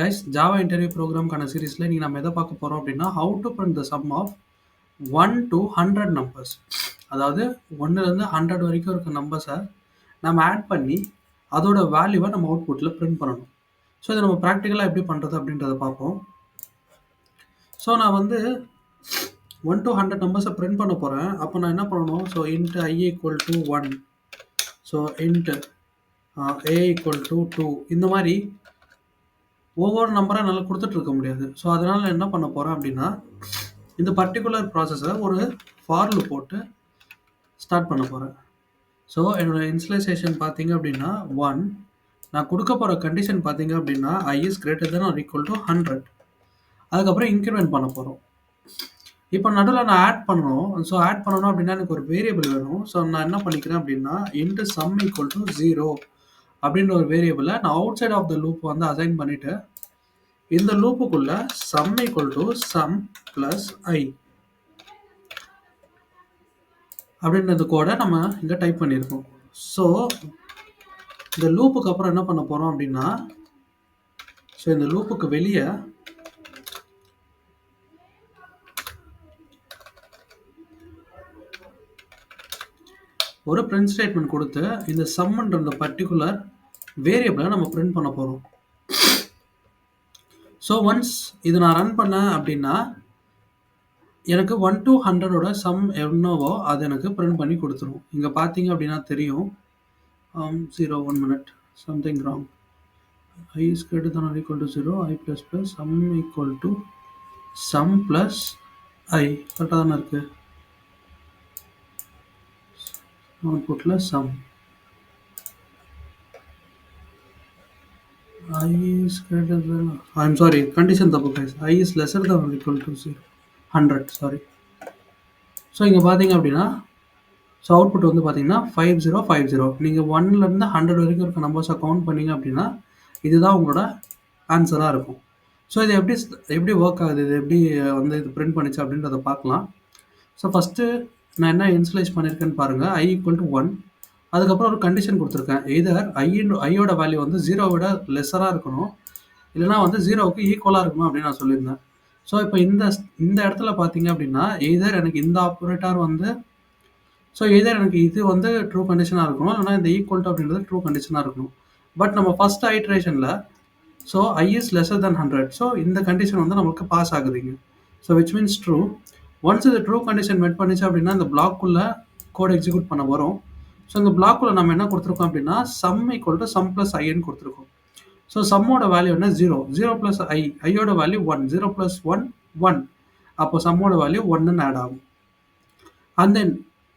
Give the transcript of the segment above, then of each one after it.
Guys Java interview ப்ரோக்ராம்க்கான சீரிஸ்ல இன்னைக்கு நம்ம எதை பார்க்க போறோம் அப்படின்னா how to print the sum of 1 to 100 numbers. அதாவது 1லேருந்து 100 வரைக்கும் இருக்க நம்பர்ஸை நம்ம ஆட் பண்ணி அதோட வேல்யூவை நம்ம அவுட்புட்டில் பிரிண்ட் பண்ணணும். ஸோ இதை நம்ம ப்ராக்டிக்கலாக எப்படி பண்ணுறது அப்படின்றத பார்ப்போம். ஸோ நான் வந்து 1 to 100 நம்பர்ஸை பிரிண்ட் பண்ண போகிறேன். அப்போ நான் என்ன பண்ணணும்? So int I equal to 1, so int A equal to 2, இந்த மாதிரி ஒவ்வொரு நம்பராக என்னால் கொடுத்துட்ருக்க முடியாது. ஸோ அதனால் என்ன பண்ண போகிறேன் அப்படின்னா, இந்த பர்டிகுலர் ப்ராசஸை ஒரு ஃபார் லூப் போட்டு ஸ்டார்ட் பண்ண போகிறேன். ஸோ என்னோட இனிஷியலைசேஷன் பார்த்தீங்க அப்படின்னா 1. நான் கொடுக்க போகிற கண்டிஷன் பார்த்தீங்க அப்படின்னா I is greater than or equal to 100. அதுக்கப்புறம் இன்க்ரிமெண்ட் பண்ண போகிறோம். இப்போ நடுவில் நான் ஆட் பண்ணணும். ஸோ ஆட் பண்ணணும் அப்படின்னா எனக்கு ஒரு வேரியபிள் வேணும். ஸோ நான் என்ன பண்ணிக்கிறேன் அப்படின்னா இன்ட்டு சம் ஈக்குவல் டு 0 அப்படின்ற ஒரு வேரியபிளை நான் outside of the loop வந்து அசைன் பண்ணிவிட்டு இந்த லூப்புக்குள்ள sum equal to sum plus I அப்படின்றது கோடை நம்ம இங்கே டைப் பண்ணியிருக்கோம். ஸோ இந்த லூப்புக்கு அப்புறம் என்ன பண்ண போகிறோம் அப்படின்னா, ஸோ இந்த லூப்புக்கு வெளியே ஒரு பிரிண்ட் ஸ்டேட்மெண்ட் கொடுத்து இந்த சம்ன்ற இந்த பர்டிகுலர் வேரியபிளை நம்ம பிரிண்ட் பண்ண போகிறோம். ஸோ ஒன்ஸ் இது நான் ரன் பண்ணேன் அப்படின்னா எனக்கு 1 to 100ஓட சம் என்னவோ அது எனக்கு பிரிண்ட் பண்ணி கொடுத்துரும். இங்கே பார்த்தீங்க அப்படின்னா தெரியும். 0 1 minute something wrong. I is greater than or equal to 0, I plus plus sum equal to sum plus I. கரெக்டாக தானே இருக்குது. அவுட்புட்டில் sum I is greater than, I'm sorry, condition தப்பு guys. I is lesser than or equal to 0, 100 sorry. So இங்கே பார்த்தீங்க அப்படின்னா so output வந்து பார்த்தீங்கன்னா 5050. நீங்கள் 1லேருந்து 100 வரைக்கும் இருக்க நம்பர்ஸை கவுண்ட் பண்ணீங்க அப்படின்னா இதுதான் உங்களோட ஆன்சராக இருக்கும். ஸோ இது எப்படி ஒர்க் ஆகுது, இது எப்படி வந்து இது பிரிண்ட் பண்ணிச்சு அப்படின்றத பார்க்கலாம். ஸோ ஃபஸ்ட்டு நான் என்ன இனிஷியலைஸ் பண்ணியிருக்கேன்னு பாருங்கள். I equal to 1. அதுக்கப்புறம் ஒரு கண்டிஷன் கொடுத்துருக்கேன். எய்தர் ஐயோட வேல்யூ வந்து 0 விட லெஸராக இருக்கணும், இல்லைனா வந்து 0க்கு ஈக்குவலாக இருக்கணும் அப்படின்னு நான் சொல்லியிருந்தேன். ஸோ இப்போ இந்த இடத்துல பார்த்தீங்க அப்படின்னா எய்தர் எனக்கு இந்த ஆப்ரேட்டர் வந்து ஸோ எய்தர் எனக்கு இது வந்து ட்ரூ கண்டிஷனாக இருக்கணும், இல்லைனா இந்த ஈக்குவல் டு அப்படின்றது ட்ரூ கண்டிஷனாக இருக்கணும். பட் நம்ம ஃபஸ்ட் ஐட்ரேஷனில் so I is lesser than 100. So இந்த கண்டிஷன் வந்து நமக்கு பாஸ் ஆகுதுங்க. So which means true. Once இது ட்ரூ கண்டிஷன் மெட் பண்ணிச்சு அப்படின்னா இந்த பிளாக்குள்ளே கோட் எக்ஸிக்யூட் பண்ண வரும். ஸோ இந்த பிளாக்குள்ளே நம்ம என்ன கொடுத்துருக்கோம் அப்படின்னா sum equal to sum plus ஐன்னு கொடுத்துருக்கோம். ஸோ சம்மோட வேல்யூ என்ன 0 ப்ளஸ் ஐயோட வேல்யூ 1, 0 ப்ளஸ் 1 1. அப்போ சம்மோட வேல்யூ 1ன்னு ஆட் ஆகும். அண்ட் தென்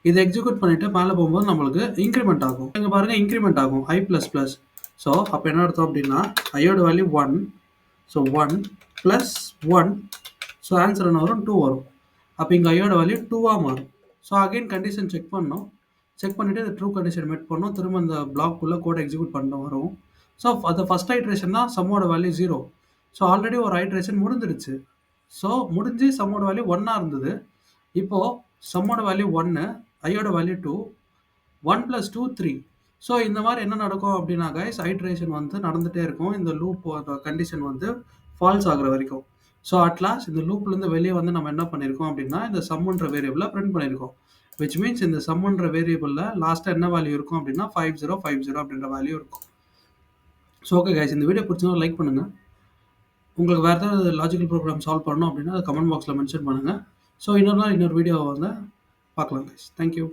இதை எக்ஸிக்யூட் பண்ணிவிட்டு மேலே போகும்போது நம்மளுக்கு இன்க்ரிமெண்ட் ஆகும். இங்கே பாருங்கள் இன்க்ரிமெண்ட் ஆகும் I ப்ளஸ் ப்ளஸ். ஸோ அப்போ என்ன அர்த்தம் அப்படின்னா ஐயோட value 1, so 1 plus 1, so answer என்ன வரும் 2 வரும். அப்போ இங்கே ஐயோட வேல்யூ 2ஆக மாறும். ஸோ அகெயின் கண்டிஷன் செக் பண்ணோம். செக் பண்ணிவிட்டு இந்த ட்ரூ கண்டிஷன் மெட் பண்ணோம். திரும்ப இந்த பிளாக்குள்ளே கோட் எக்ஸிக்யூட் பண்ண வரும். ஸோ அது ஃபஸ்ட் ஐட்ரேஷன் தான் சம்மோட வேல்யூ 0. ஸோ ஆல்ரெடி ஒரு ஐட்ரேஷன் முடிஞ்சிருச்சு. ஸோ முடிஞ்சு சம்மோட வேல்யூ 1ஆக இருந்தது. இப்போது சம்மோட வேல்யூ 1, ஐயோட வேல்யூ 2, 1 + 2 3. ஸோ இந்த மாதிரி என்ன நடக்கும் அப்படின்னா கைஸ் ஐட்ரேஷன் வந்து நடந்துகிட்டே இருக்கும். இந்த லூப் கண்டிஷன் வந்து ஃபால்ஸ் ஆகுற வரைக்கும். ஸோ அட்லாஸ்ட் இந்த லூப்லேருந்து வெளியே வந்து நம்ம என்ன பண்ணியிருக்கோம் அப்படின்னா இந்த சம்முன்ற வேரியபிளை பிரிண்ட் பண்ணியிருக்கோம். விச் மீன்ஸ் இந்த சம்முன்ற வேரியபிளில் லாஸ்ட்டாக என்ன வேல்யூ இருக்கும் அப்படின்னா 5050 அப்படின்ற வேல்யூ இருக்கும். ஸோ ஓகே கைஸ், இந்த வீடியோ பிடிச்சா லைக் பண்ணுங்கள். உங்களுக்கு வேறு ஏதாவது லாஜிக்கல் ப்ரோக்ராம் சால்வ் பண்ணணும் அப்படின்னா அதை கமெண்ட் பாக்ஸில் மென்ஷன் பண்ணுங்கள். ஸோ இன்னொரு நாள் இன்னொரு வீடியோவை வந்து பார்க்கலாம் கைஸ். தேங்க்யூ.